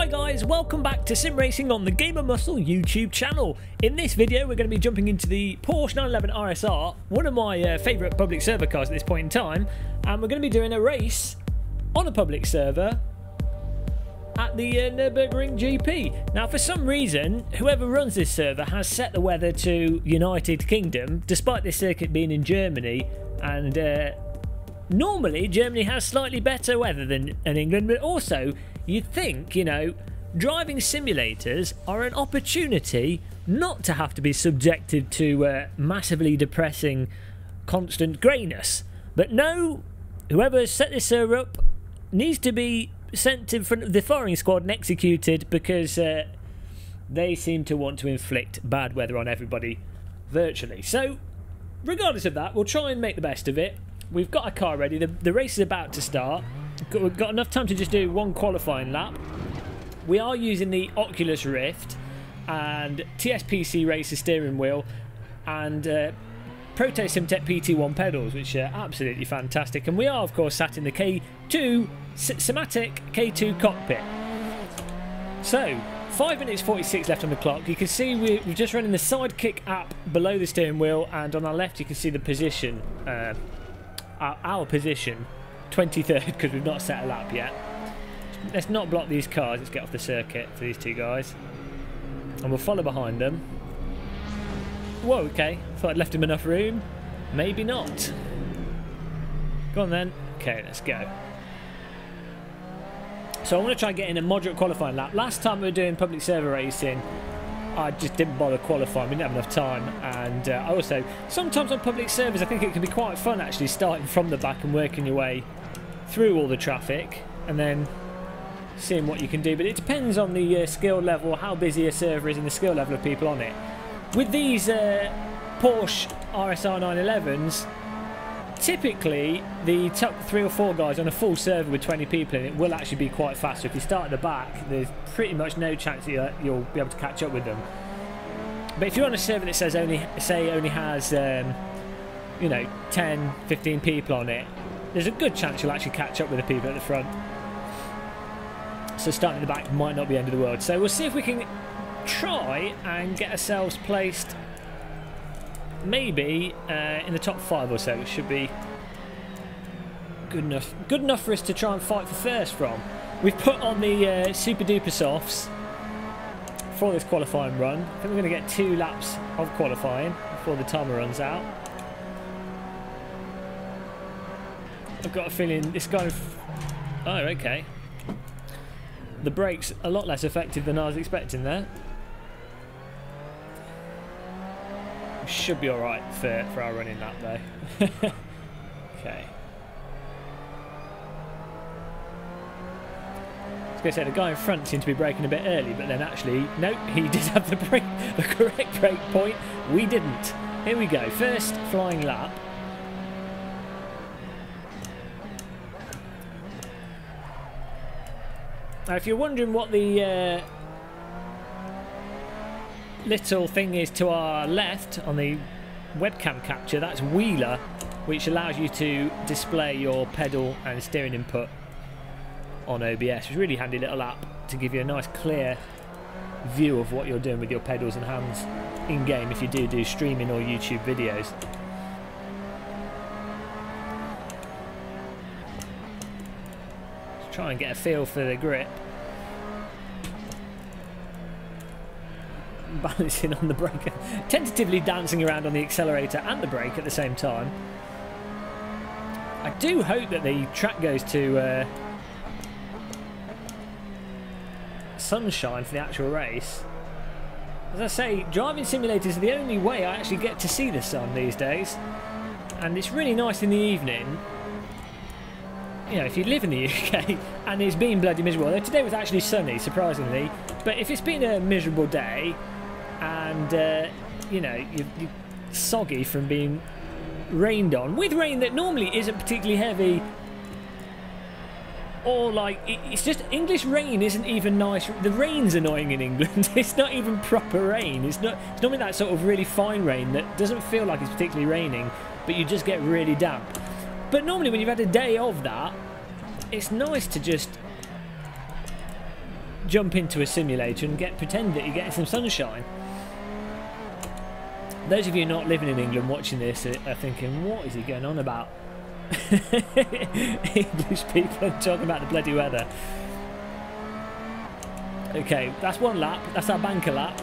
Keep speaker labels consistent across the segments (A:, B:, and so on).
A: Hi guys, welcome back to Sim Racing on the Gamer Muscle YouTube channel. In this video we're going to be jumping into the Porsche 911 RSR, one of my favourite public server cars at this point in time, and we're going to be doing a race on a public server at the Nürburgring GP. Now for some reason, whoever runs this server has set the weather to United Kingdom, despite this circuit being in Germany, and normally Germany has slightly better weather than England, but also you'd think, you know, driving simulators are an opportunity not to have to be subjected to massively depressing constant greyness. But no, whoever set this server up needs to be sent in front of the firing squad and executed, because they seem to want to inflict bad weather on everybody virtually. So regardless of that, we'll try and make the best of it. We've got a car ready, the race is about to start. We've got enough time to just do one qualifying lap. We are using the Oculus Rift and TSPC Racer steering wheel and Proto Simtech PT1 pedals, which are absolutely fantastic. And we are, of course, sat in the K2 Simatic K2 cockpit. So 5 minutes 46 left on the clock. You can see we're just running the Sidekick app below the steering wheel, and on our left you can see the position, our position, 23rd, because we've not set a lap yet. Let's not block these cars. Let's get off the circuit for these two guys, and we'll follow behind them. Whoa, okay, thought I'd left him enough room. Maybe not. Go on then. Okay, let's go. So I want to try and get in a moderate qualifying lap. Last time we were doing public server racing, I just didn't bother qualifying. We didn't have enough time, and also sometimes on public servers I think it can be quite fun actually starting from the back and working your way through all the traffic and then seeing what you can do. But it depends on the skill level, how busy a server is, and the skill level of people on it. With these Porsche RSR 911s, typically the top 3 or 4 guys on a full server with 20 people in it will actually be quite fast. So if you start at the back, there's pretty much no chance that you'll be able to catch up with them. But if you're on a server that says only has you know, 10, 15 people on it, there's a good chance you'll actually catch up with the people at the front. So starting at the back might not be the end of the world. So we'll see if we can try and get ourselves placed maybe in the top 5 or so, which should be good enough for us to try and fight for first from. We've put on the super duper softs for this qualifying run. I think we're going to get 2 laps of qualifying before the timer runs out. I've got a feeling this guy... Oh, okay. The brake's a lot less effective than I was expecting there. Should be alright for our running lap though. Okay. I was going to say the guy in front seemed to be braking a bit early, but then actually, nope, he did have the correct brake point. We didn't. Here we go, first flying lap. Now if you're wondering what the little thing is to our left on the webcam capture, that's Wheeler, which allows you to display your pedal and steering input on OBS. It's a really handy little app to give you a nice clear view of what you're doing with your pedals and hands in game if you do streaming or YouTube videos. Try and get a feel for the grip. Balancing on the brake, tentatively dancing around on the accelerator and the brake at the same time. I do hope that the track goes to sunshine for the actual race. As I say, driving simulators are the only way I actually get to see the sun these days, and it's really nice in the evening. You know, if you live in the UK and it's been bloody miserable, although today was actually sunny, surprisingly, but if it's been a miserable day and, you know, you're soggy from being rained on, with rain that normally isn't particularly heavy, or like, it's just, English rain isn't even nice. The rain's annoying in England. It's not even proper rain. It's normally that sort of really fine rain that doesn't feel like it's particularly raining, but you just get really damp. But normally when you've had a day of that, it's nice to just jump into a simulator and pretend that you're getting some sunshine. Those of you not living in England watching this are thinking, what is he going on about? English people are talking about the bloody weather. Okay, that's one lap. That's our banker lap.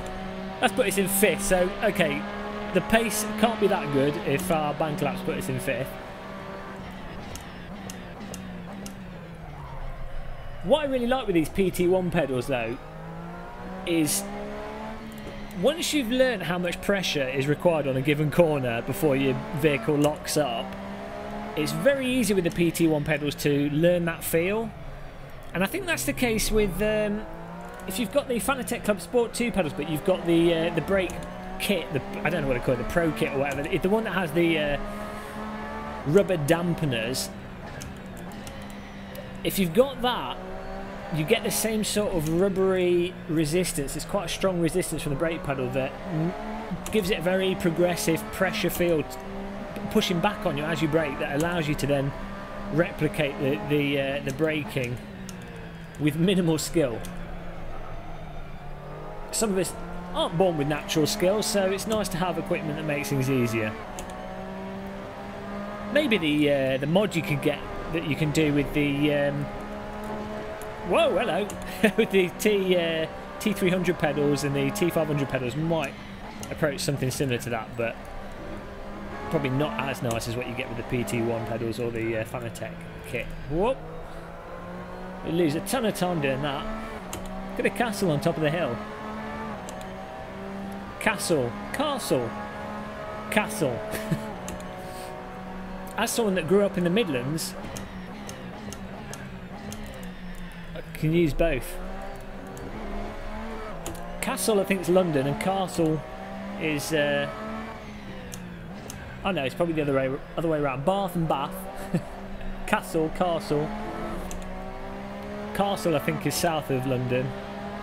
A: That's put us in 5th. So, okay, the pace can't be that good if our banker laps put us in 5th. What I really like with these PT1 pedals, though, is once you've learned how much pressure is required on a given corner before your vehicle locks up, it's very easy with the PT1 pedals to learn that feel. And I think that's the case with if you've got the Fanatec Club Sport 2 pedals, but you've got the brake kit, I don't know what to call it, the Pro kit or whatever, the one that has the rubber dampeners. If you've got that, you get the same sort of rubbery resistance. It's quite a strong resistance from the brake pedal that gives it a very progressive pressure field pushing back on you as you brake, that allows you to then replicate the braking with minimal skill. Some of us aren't born with natural skills, so it's nice to have equipment that makes things easier. Maybe the mod you could get that you can do with the whoa, hello, with the T300 pedals and the T500 pedals might approach something similar to that, but probably not as nice as what you get with the PT1 pedals or the Fanatec kit. Whoop! You lose a ton of time doing that. Got a castle on top of the hill. Castle. Castle. Castle. As someone that grew up in the Midlands, I can use both. Castle, I think, is London, and Castle is oh no, it's probably the other way around. Bath and Bath. Castle, Castle. Castle, I think, is south of London.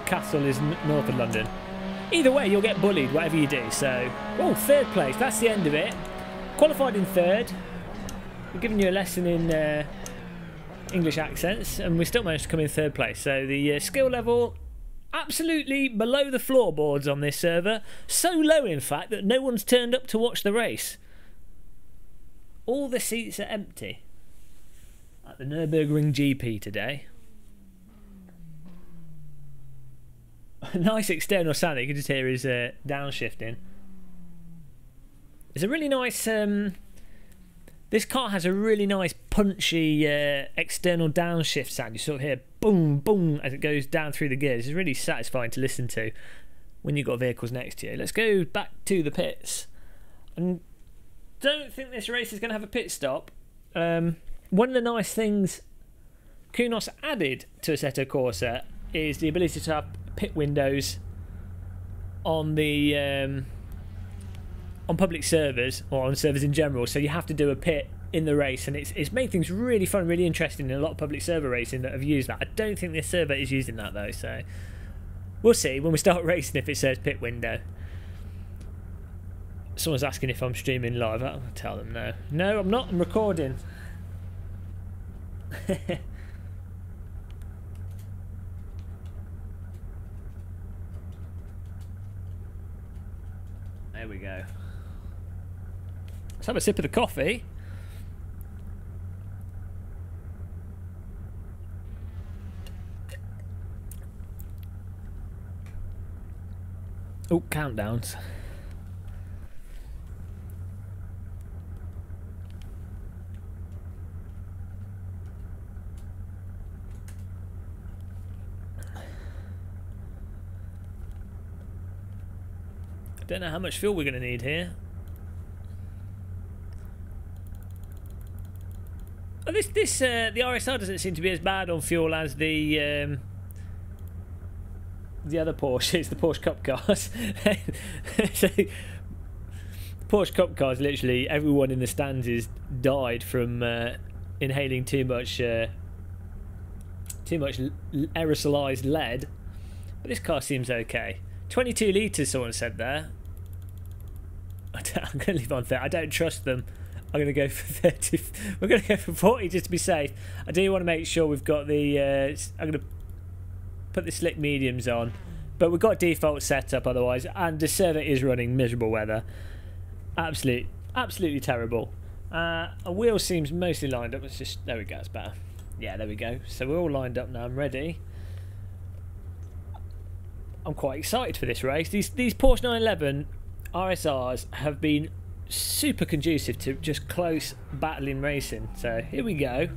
A: Castle is north of London. Either way, you'll get bullied, whatever you do. So, oh, 3rd place. That's the end of it. Qualified in 3rd. We're giving you a lesson in English accents, and we still managed to come in 3rd place. So the skill level, absolutely below the floorboards on this server. So low, in fact, that no one's turned up to watch the race. All the seats are empty at the Nürburgring GP today. A nice external sound that you can just hear is downshifting. It's a really nice... this car has a really nice punchy external downshift sound. You sort of hear boom, boom as it goes down through the gears. It's really satisfying to listen to when you've got vehicles next to you. Let's go back to the pits. And don't think this race is going to have a pit stop. One of the nice things Kunos added to Assetto Corsa is the ability to have pit windows on the on public servers, or on servers in general, so you have to do a pit in the race, and it's made things really fun, really interesting in a lot of public server racing that have used that. I don't think this server is using that though, so we'll see when we start racing if it says pit window. Someone's asking if I'm streaming live. I'll tell them no. No, I'm not. I'm recording. There we go. Let's have a sip of the coffee. Oh, countdowns. Don't know how much fuel we're going to need here. Oh, the RSR doesn't seem to be as bad on fuel as the other Porsches, the Porsche Cup cars. So, the Porsche Cup cars, literally everyone in the stands is died from inhaling too much aerosolized lead. But this car seems okay. 22 litres, someone said there. I'm going to leave on 30. I don't trust them. I'm going to go for 30. We're going to go for 40 just to be safe. I do want to make sure we've got the... I'm going to put the slick mediums on, but we've got default setup otherwise, and the server is running miserable weather. Absolutely terrible. A wheel seems mostly lined up. Let's just, there we go, it's better. Yeah, there we go. So we're all lined up now. I'm ready. I'm quite excited for this race. These Porsche 911 RSRs have been super conducive to just close battling racing. So here we go.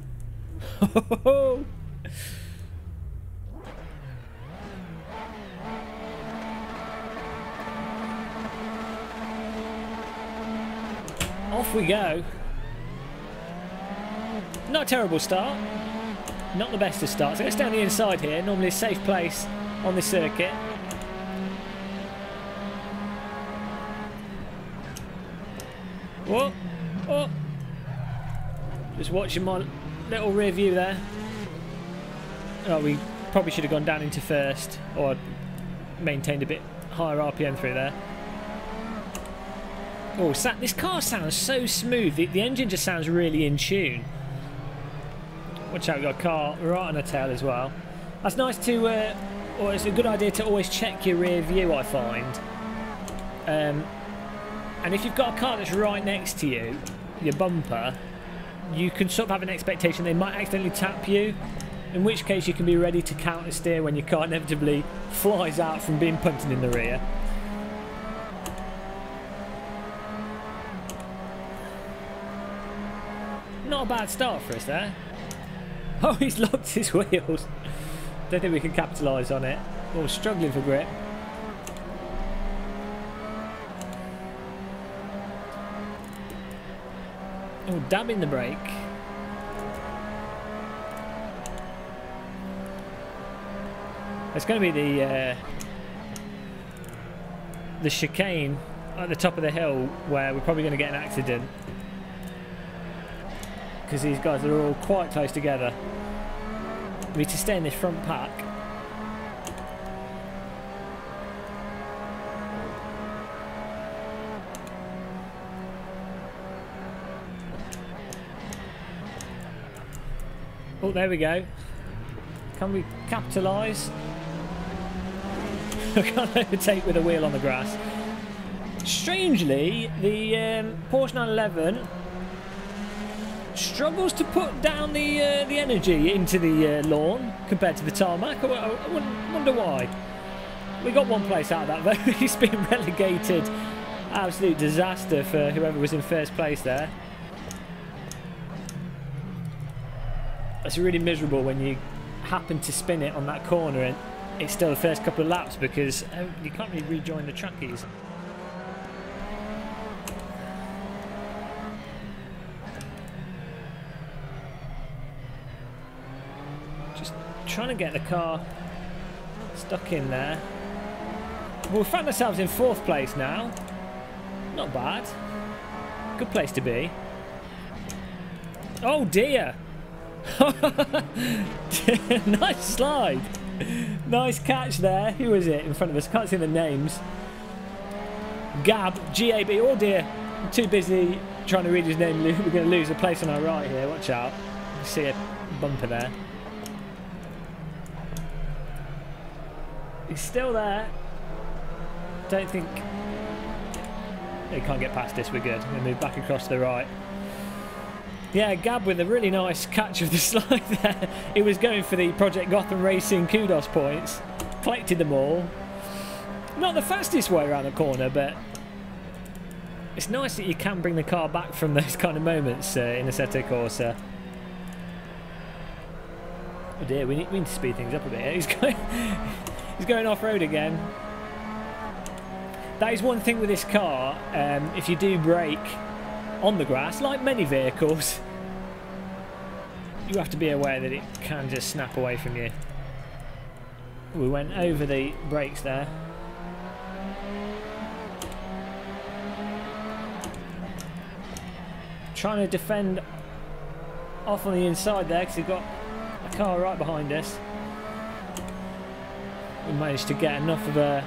A: Off we go. Not a terrible start. Not the best of starts. Let's down the inside here. Normally a safe place on this circuit. Whoa. Oh. Just watching my little rear view there. Oh, we probably should have gone down into first, or maintained a bit higher RPM through there. Oh, this car sounds so smooth. The engine just sounds really in tune. Watch out, we've got a car right on the tail as well. That's nice to, or it's a good idea to always check your rear view, I find. And if you've got a car that's right next to you, your bumper, you can sort of have an expectation they might accidentally tap you, in which case you can be ready to counter steer when your car inevitably flies out from being punted in the rear. Not a bad start for us there. Oh, he's locked his wheels. Don't think we can capitalise on it. Oh, struggling for grip. Oh, dabbing the brake. It's going to be the chicane at the top of the hill where we're probably going to get an accident, because these guys are all quite close together. We need to stay in this front pack. Oh, there we go. Can we capitalise? I can't overtake with a wheel on the grass. Strangely, the Porsche 911 struggles to put down the energy into the lawn compared to the tarmac. I wonder why. We got one place out of that though. He's been relegated. Absolute disaster for whoever was in first place there. It's really miserable when you happen to spin it on that corner and it's still the first couple of laps, because you can't really rejoin the trackies. Just trying to get the car stuck in there. Well, we found ourselves in fourth place now. Not bad. Good place to be. Oh dear! Nice slide. Nice catch there. Who was it in front of us? Can't see the names. Gab, G-A-B. Oh dear. I'm too busy trying to read his name. We're going to lose a place on our right here. Watch out. You see a bumper there. He's still there. Don't think... He can't get past this. We're good. We're going to move back across to the right. Yeah, Gab with a really nice catch of the slide there. He was going for the Project Gotham Racing kudos points. Collected them all. Not the fastest way around the corner, but it's nice that you can bring the car back from those kind of moments in Assetto Corsa. Oh dear, we need to speed things up a bit. He's going off-road again. That is one thing with this car. If you do brake on the grass, like many vehicles, you have to be aware that it can just snap away from you. We went over the brakes there. Trying to defend off on the inside there because we've got a car right behind us. We managed to get enough of a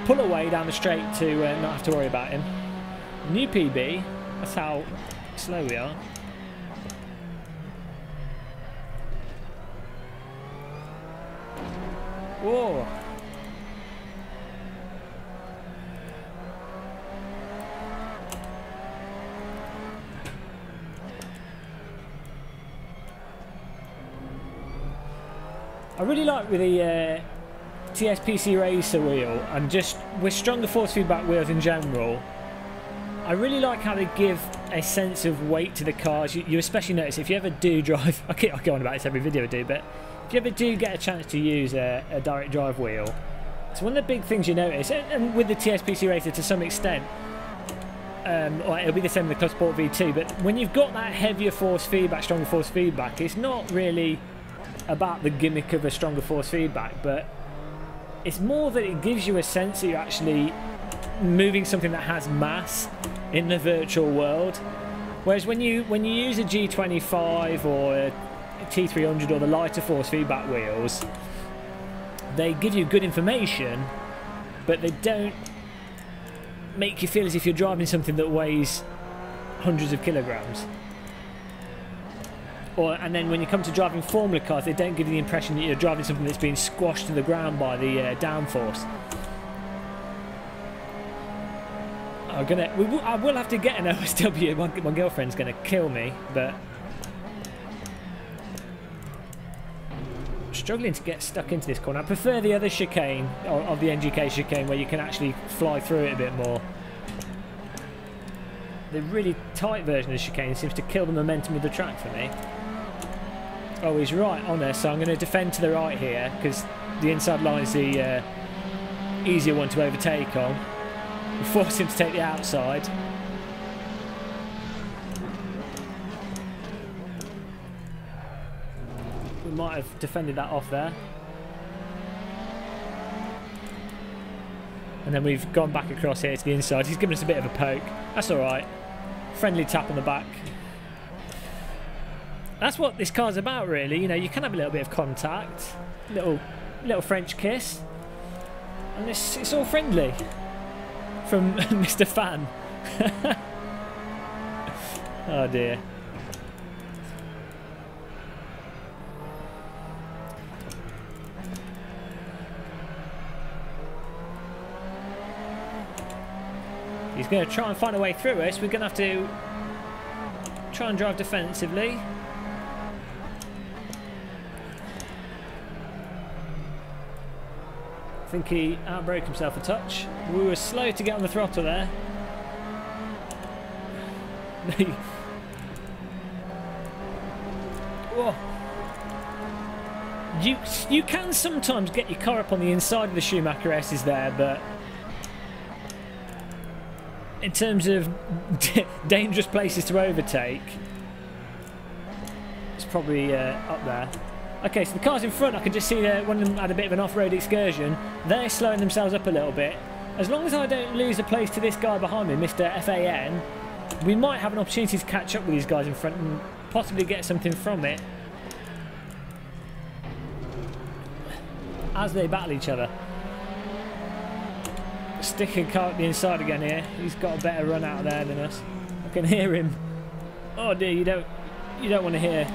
A: pull away down the straight to not have to worry about him. New PB, that's how slow we are. Whoa. I really like with the TSPC Racer wheel and just with stronger force feedback wheels in general, I really like how they give a sense of weight to the cars. You especially notice if you ever do drive, I go on about this every video I do, but if you ever do get a chance to use a direct drive wheel, it's one of the big things you notice, and with the TSPC Racer to some extent, or it'll be the same with the Club Sport V2, but when you've got that heavier force feedback, stronger force feedback, it's not really about the gimmick of a stronger force feedback, but it's more that it gives you a sense that you're actually moving something that has mass in the virtual world. Whereas when you use a G25 or a T300 or the lighter force feedback wheels, they give you good information, but they don't make you feel as if you're driving something that weighs hundreds of kilograms. And then when you come to driving Formula cars, they don't give you the impression that you're driving something that's been squashed to the ground by the downforce. I will have to get an OSW. My girlfriend's going to kill me, but I'm struggling to get stuck into this corner. I prefer the other chicane of the NGK chicane, where you can actually fly through it a bit more. The really tight version of the chicane seems to kill the momentum of the track for me. Oh, he's right on us, so I'm going to defend to the right here, because the inside line is the easier one to overtake on. We force him to take the outside. We might have defended that off there. And then we've gone back across here to the inside. He's given us a bit of a poke. That's alright. Friendly tap on the back. That's what this car's about, really. You know, you can have a little bit of contact, little French kiss, and it's all friendly from Mr. Fan. Oh dear. He's going to try and find a way through us. We're going to have to try and drive defensively. I think he outbroke himself a touch. We were slow to get on the throttle there. Whoa. You can sometimes get your car up on the inside of the Schumacher S's there, but in terms of dangerous places to overtake, it's probably up there. Okay, so the cars in front, I can just see that one of them had a bit of an off-road excursion. They're slowing themselves up a little bit. As long as I don't lose a place to this guy behind me, Mr. FAN, we might have an opportunity to catch up with these guys in front and possibly get something from it as they battle each other. Sticking car at the inside again here. He's got a better run out there than us. I can hear him. Oh dear, you don't want to hear.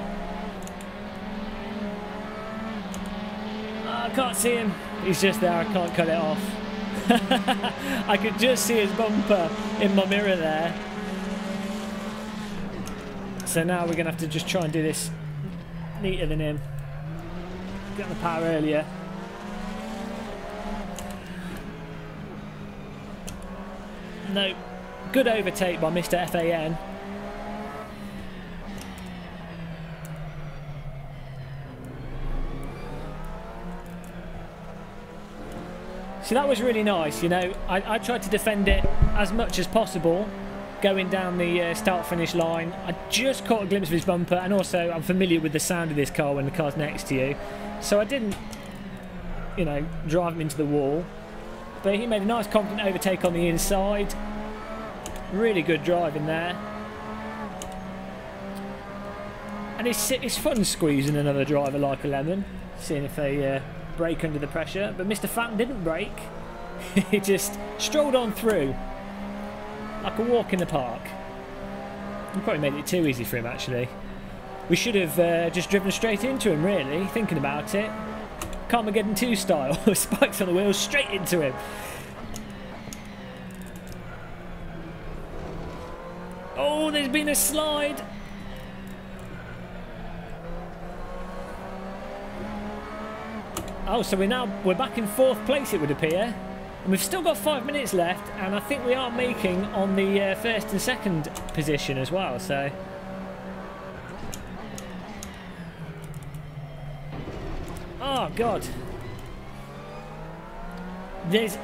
A: I can't see him. He's just there. I can't cut it off. I could just see his bumper in my mirror there. So now we're going to have to just try and do this neater than him. Get on the power earlier. No. Good overtake by Mr. FAN. So that was really nice, you know. I tried to defend it as much as possible, going down the start-finish line. I just caught a glimpse of his bumper, and also I'm familiar with the sound of this car when the car's next to you. So I didn't, you know, drive him into the wall. But he made a nice confident overtake on the inside. Really good driving there. And it's fun squeezing another driver like a lemon, seeing if they brake under the pressure, but Mr. Fat didn't brake. He just strolled on through like a walk in the park. We probably made it too easy for him, actually. We should have just driven straight into him, really, thinking about it. Armageddon 2 style. Spikes on the wheels, straight into him. Oh, there's been a slide. Oh, so we're back in 4th place, it would appear. And we've still got 5 minutes left, and I think we are making on the 1st and 2nd position as well, so... Oh, God. There's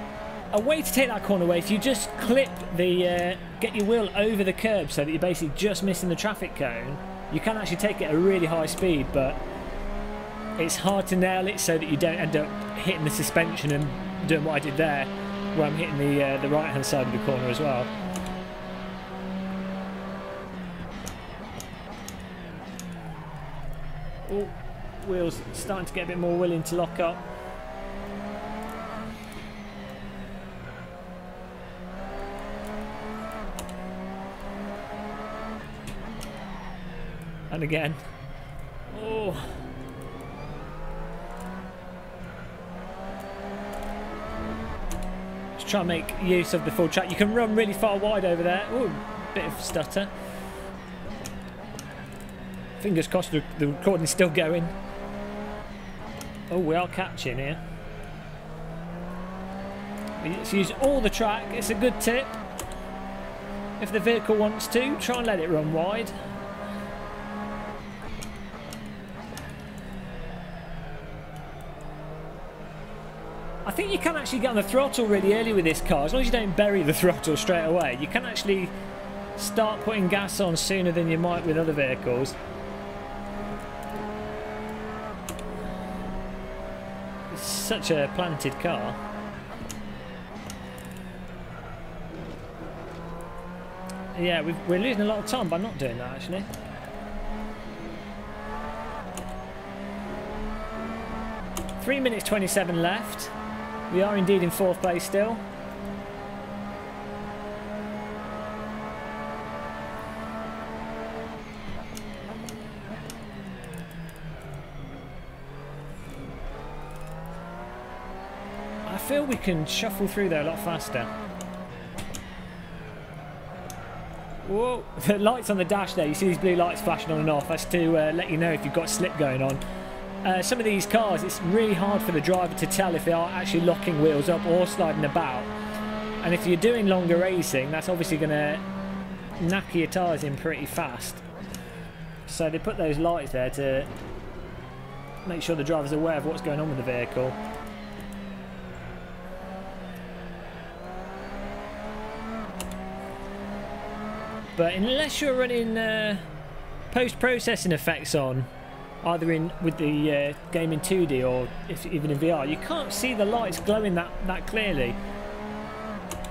A: a way to take that corner away. If you just clip the... get your wheel over the curb so that you're basically just missing the traffic cone, you can actually take it at a really high speed, but it's hard to nail it so that you don't end up hitting the suspension and doing what I did there, where I'm hitting the right-hand side of the corner as well. Oh, wheels starting to get a bit more willing to lock up. And again. Oh. Just try and make use of the full track. You can run really far wide over there. Oh, bit of stutter. Fingers crossed the recording's still going. Oh, we are catching here. Let's use all the track. It's a good tip. If the vehicle wants to, try and let it run wide. I think you can actually get on the throttle really early with this car. As long as you don't bury the throttle straight away, you can actually start putting gas on sooner than you might with other vehicles. It's such a planted car. Yeah, we're losing a lot of time by not doing that, actually. Three minutes 27 left. We are indeed in 4th place still. I feel we can shuffle through there a lot faster. Whoa, the lights on the dash there, you see these blue lights flashing on and off. That's to let you know if you've got slip going on. Some of these cars, it's really hard for the driver to tell if they are actually locking wheels up or sliding about. And if you're doing longer racing, that's obviously going to knacker your tyres in pretty fast. So they put those lights there to make sure the driver's aware of what's going on with the vehicle. But unless you're running post-processing effects on, either with the game in 2D or even in VR, you can't see the lights glowing that clearly.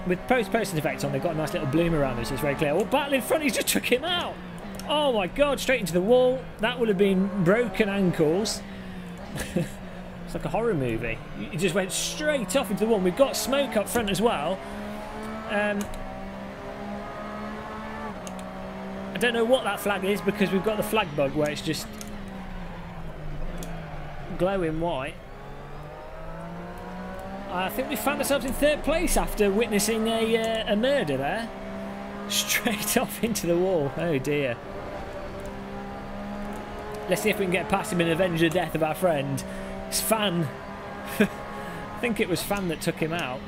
A: With post-processing effects on, they've got a nice little bloom around us, so it's very clear. Oh, battle in front, he's just took him out! Oh my god, straight into the wall. That would have been broken ankles. It's like a horror movie. He just went straight off into the wall. We've got smoke up front as well. I don't know what that flag is, because we've got the flag bug where it's just glowing white. I think we found ourselves in 3rd place after witnessing a murder there. Straight off into the wall. Oh dear. Let's see if we can get past him and avenge the death of our friend. It's Fan. I think it was Fan that took him out.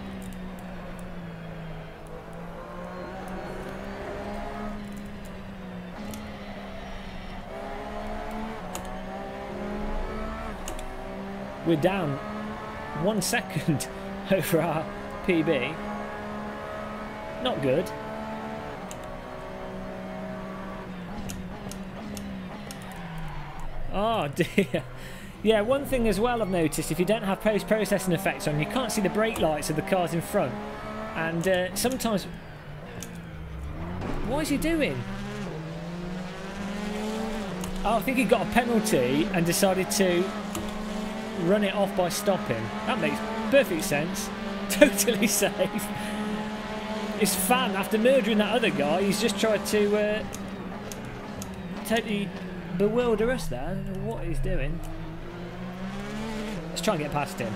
A: We're down 1 second over our PB. Not good. Oh dear. Yeah, one thing as well I've noticed, if you don't have post-processing effects on, you can't see the brake lights of the cars in front. And sometimes... What is he doing? Oh, I think he got a penalty and decided to run it off by stopping. That makes perfect sense. Totally safe. It's Fan, after murdering that other guy, he's just tried to totally bewilder us there. I don't know what he's doing. Let's try and get past him.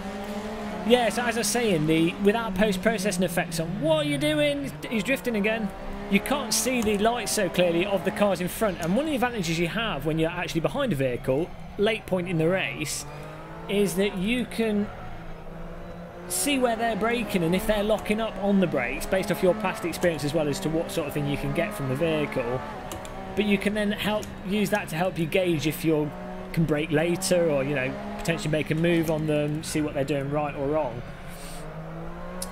A: Yeah, so as I was saying, without post-processing effects on, what are you doing? He's drifting again. You can't see the lights so clearly of the cars in front, and one of the advantages you have when you're actually behind a vehicle, late point in the race, is that you can see where they're braking and if they're locking up on the brakes based off your past experience, as well as to what sort of thing you can get from the vehicle. But you can then use that to help you gauge if you can brake later, or, you know, potentially make a move on them, see what they're doing right or wrong.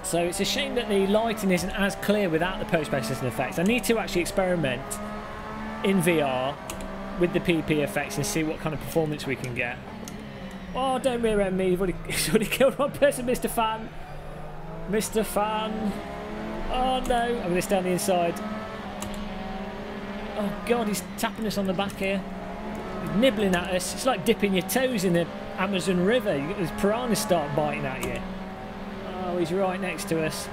A: So it's a shame that the lighting isn't as clear without the post-processing effects. I need to actually experiment in VR with the PP effects and see what kind of performance we can get. Oh, don't rear end me. You've already killed one person, Mr. Fan. Mr. Fan. Oh no, I'm going to stay on the inside. Oh god, he's tapping us on the back here. He's nibbling at us. It's like dipping your toes in the Amazon River. You get those piranhas start biting at you. Oh, he's right next to us.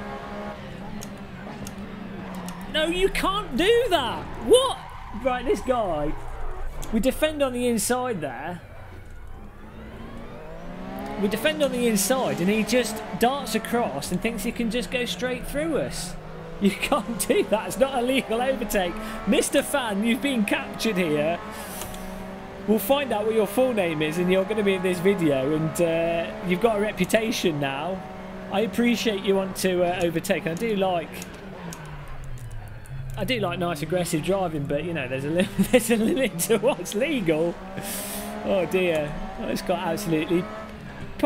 A: No, you can't do that. What? Right, this guy. We defend on the inside there. We defend on the inside and he just darts across and thinks he can just go straight through us. You can't do that. It's not a legal overtake. Mr. Fan, you've been captured here. We'll find out what your full name is and you're going to be in this video, and you've got a reputation now. I appreciate you want to overtake. I do like nice aggressive driving, but you know, there's a limit to what's legal. Oh dear. I just got absolutely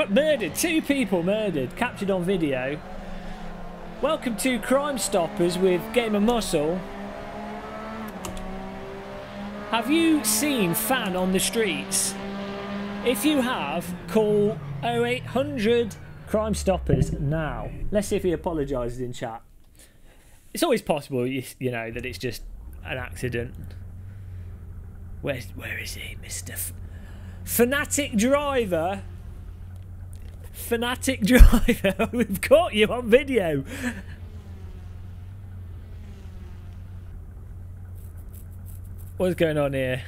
A: murdered. 2 people murdered, captured on video. Welcome to Crime Stoppers with Game of Muscle. Have you seen Fan on the streets? If you have, call 0800 Crime Stoppers now. Let's see if he apologises in chat. It's always possible, you know, that it's just an accident. Where is he, Mr. Fanatic Driver? Fanatic Driver, we've caught you on video. What's going on here?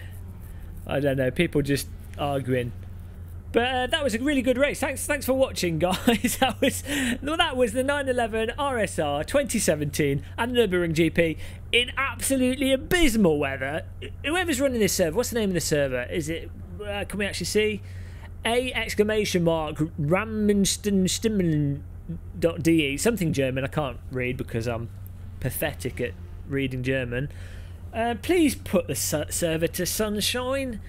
A: I don't know, people just arguing. But that was a really good race. Thanks for watching, guys. That was the 911 RSR 2017 and Nürburgring GP in absolutely abysmal weather. Whoever's running this server, what's the name of the server? Is it? Can we actually see? Rammenstenstimmen.de, something German. I can't read because I'm pathetic at reading German. Please put the server to sunshine.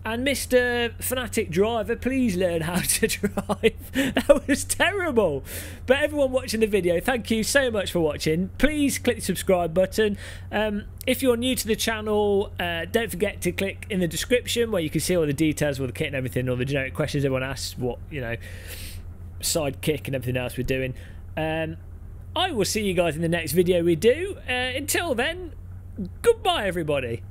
A: And Mr. Fanatic Driver, please learn how to drive. That was terrible. But everyone watching the video, thank you so much for watching. Please click the subscribe button. If you're new to the channel, don't forget to click in the description where you can see all the details with the kit and everything, all the generic questions everyone asks, what, you know, sidekick and everything else we're doing. I will see you guys in the next video we do. Until then, goodbye everybody.